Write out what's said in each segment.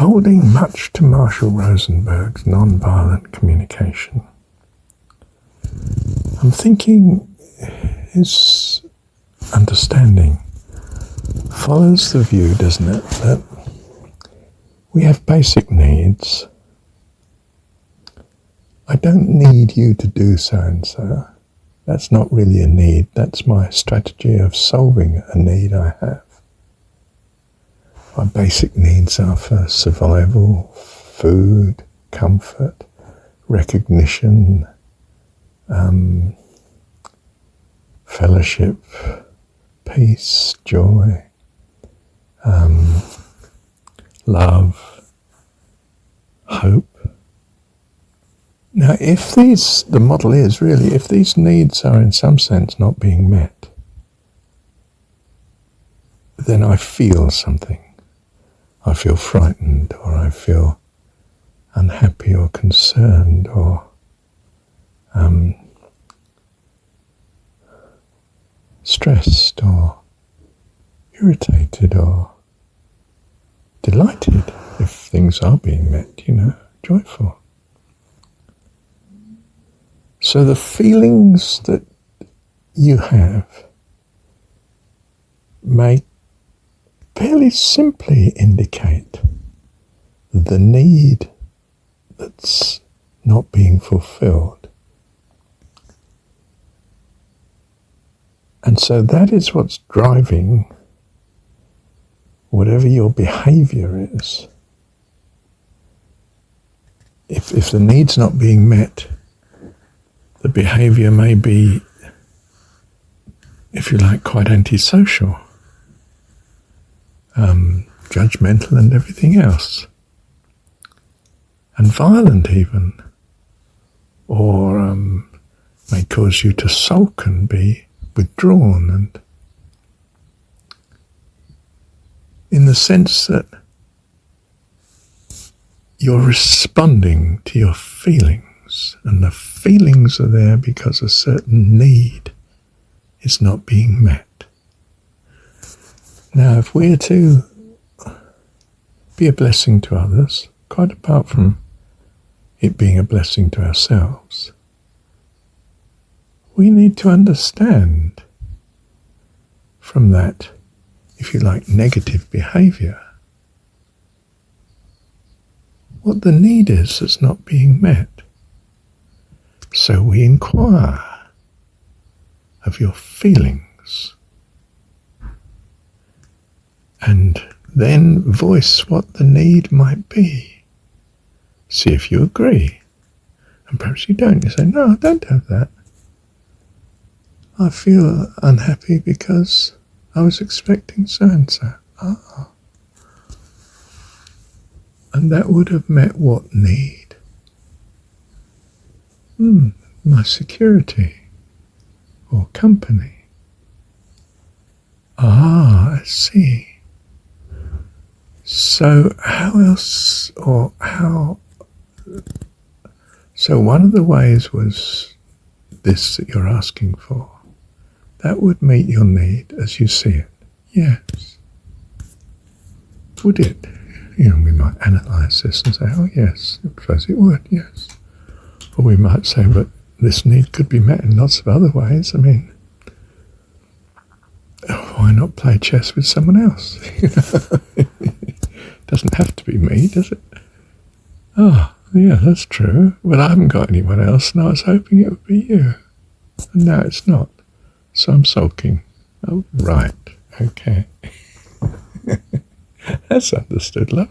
holding much to Marshall Rosenberg's nonviolent communication, I'm thinking his understanding follows the view, doesn't it, that we have basic needs. I don't need you to do so and so. That's not really a need. That's my strategy of solving a need I have. My basic needs are for survival, food, comfort, recognition, fellowship, peace, joy, love, hope. Now, if the model is really, if these needs are in some sense not being met, then I feel something. I feel frightened, or I feel unhappy or concerned, or stressed, or irritated, or delighted if things are being met, joyful. So the feelings that you have may fairly simply indicate the need that's not being fulfilled. And so that is what's driving whatever your behavior is. If the need's not being met, the behavior may be, if you like, quite antisocial, judgmental and everything else, and violent even, or may cause you to sulk and be withdrawn, and in the sense that you're responding to your feelings, and the feelings are there because a certain need is not being met. Now, if we're to be a blessing to others, quite apart from it being a blessing to ourselves, we need to understand from that, if you like, negative behavior, what the need is that's not being met. So we inquire of your feelings and then voice what the need might be. See if you agree. And perhaps you don't. You say, no, I don't have that. I feel unhappy because I was expecting so-and-so. Ah. And that would have met what need? My security or company. Ah, I see. So how else, so one of the ways was this that you're asking for. That would meet your need as you see it. Yes. Would it? We might analyse this and say, oh yes, I suppose it would, yes. Or we might say, but this need could be met in lots of other ways. I mean, why not play chess with someone else? Doesn't have to be me, does it? Oh, yeah, that's true. But I haven't got anyone else, and I was hoping it would be you. And now it's not. So I'm sulking. Oh, right. Okay. That's understood, love.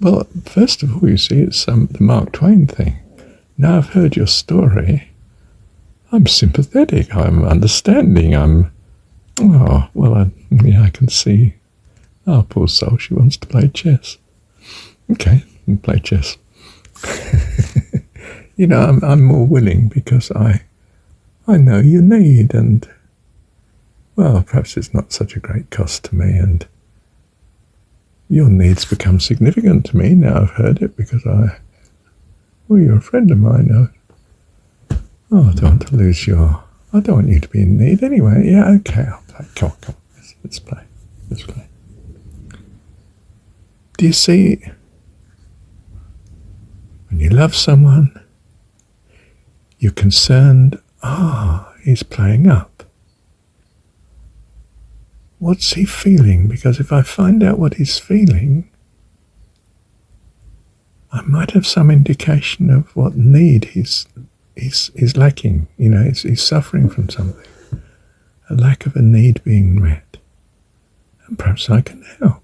Well, first of all, you see, it's the Mark Twain thing. Now I've heard your story, I'm sympathetic, I'm understanding, I can see, poor soul, she wants to play chess. Okay, play chess. I'm more willing because I know your need, and, well, perhaps it's not such a great cost to me, and your needs become significant to me now I've heard it, because you're a friend of mine. I don't want to lose I don't want you to be in need anyway. Yeah, okay, I'll Come on, come on. Let's play. Let's play. Do you see, when you love someone, you're concerned, he's playing up. What's he feeling? Because if I find out what he's feeling, I might have some indication of what need he's lacking. He's suffering from something, a lack of a need being met. And perhaps I can help.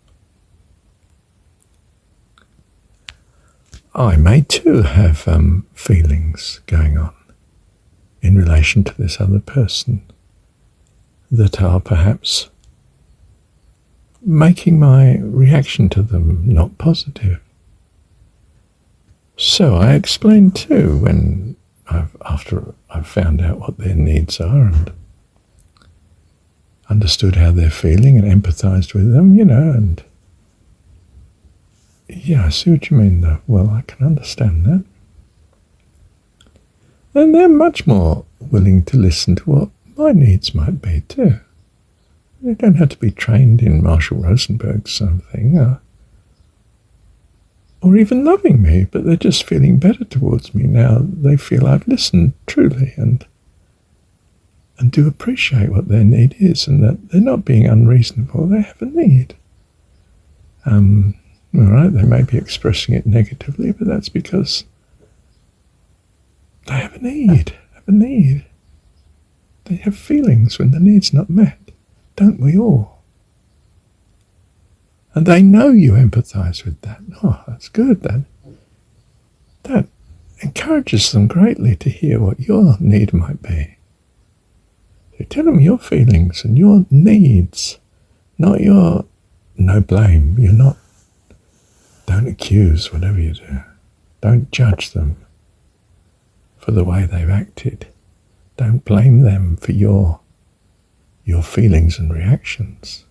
I may too have feelings going on in relation to this other person that are perhaps making my reaction to them not positive. So I explain too when after I've found out what their needs are and understood how they're feeling and empathised with them, and yeah, I see what you mean though. Well, I can understand that. And they're much more willing to listen to what my needs might be too. They don't have to be trained in Marshall Rosenberg's something, or even loving me, but they're just feeling better towards me now. They feel I've listened truly and do appreciate what their need is, and that they're not being unreasonable. They have a need. All right, they may be expressing it negatively, but that's because they have a need. They have feelings when the need's not met, don't we all? And they know you empathise with that. Oh, that's good. That encourages them greatly to hear what your need might be. So tell them your feelings and your needs, not your no blame. Don't accuse whatever you do. Don't judge them for the way they've acted. Don't blame them for your feelings and reactions.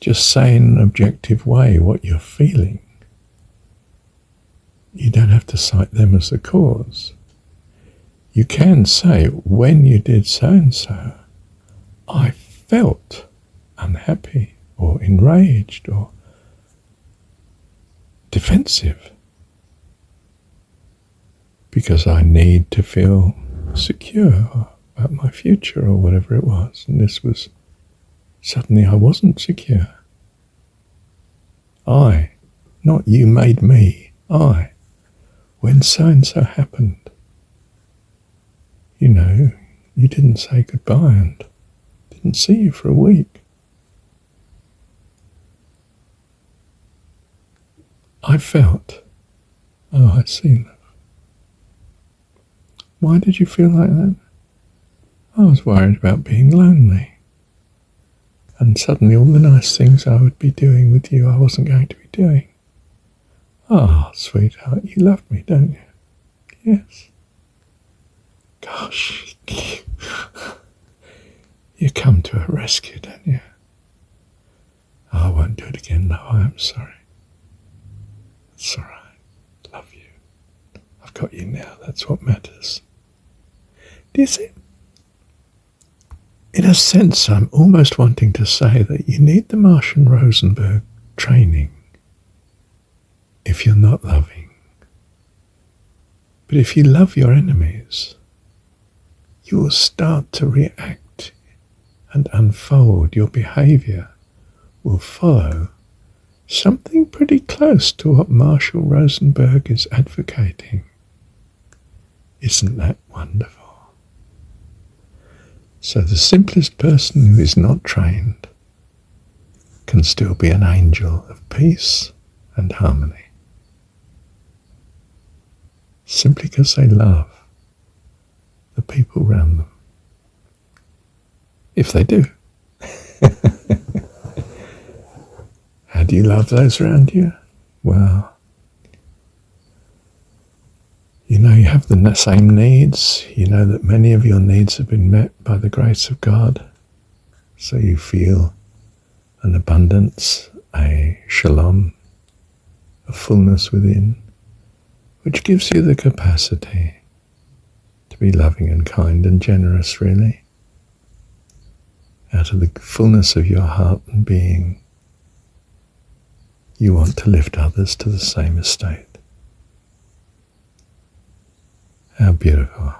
Just say in an objective way what you're feeling. You don't have to cite them as the cause. You can say, when you did so-and-so, I felt unhappy or enraged or defensive because I need to feel secure about my future or whatever it was. And this was, suddenly I wasn't secure. I, not you made me, I, when so-and-so happened, you didn't say goodbye and didn't see you for a week. I felt, I see love. Why did you feel like that? I was worried about being lonely. And suddenly all the nice things I would be doing with you, I wasn't going to be doing. Sweetheart, you love me, don't you? Yes. Gosh, you come to a rescue, don't you? I won't do it again, no, I am sorry. It's all right. Love you. I've got you now. That's what matters. Do you see? In a sense, I'm almost wanting to say that you need the Marshall Rosenberg training if you're not loving. But if you love your enemies, you will start to react and unfold. Your behaviour will follow something pretty close to what Marshall Rosenberg is advocating. Isn't that wonderful? So the simplest person who is not trained can still be an angel of peace and harmony. Simply because they love the people around them. If they do. How do you love those around you? Well, you have the same needs. You know that many of your needs have been met by the grace of God. So you feel an abundance, a shalom, a fullness within, which gives you the capacity to be loving and kind and generous, really. out of the fullness of your heart and being, you want to lift others to the same estate. How beautiful.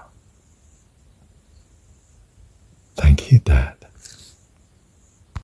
Thank you, Dad.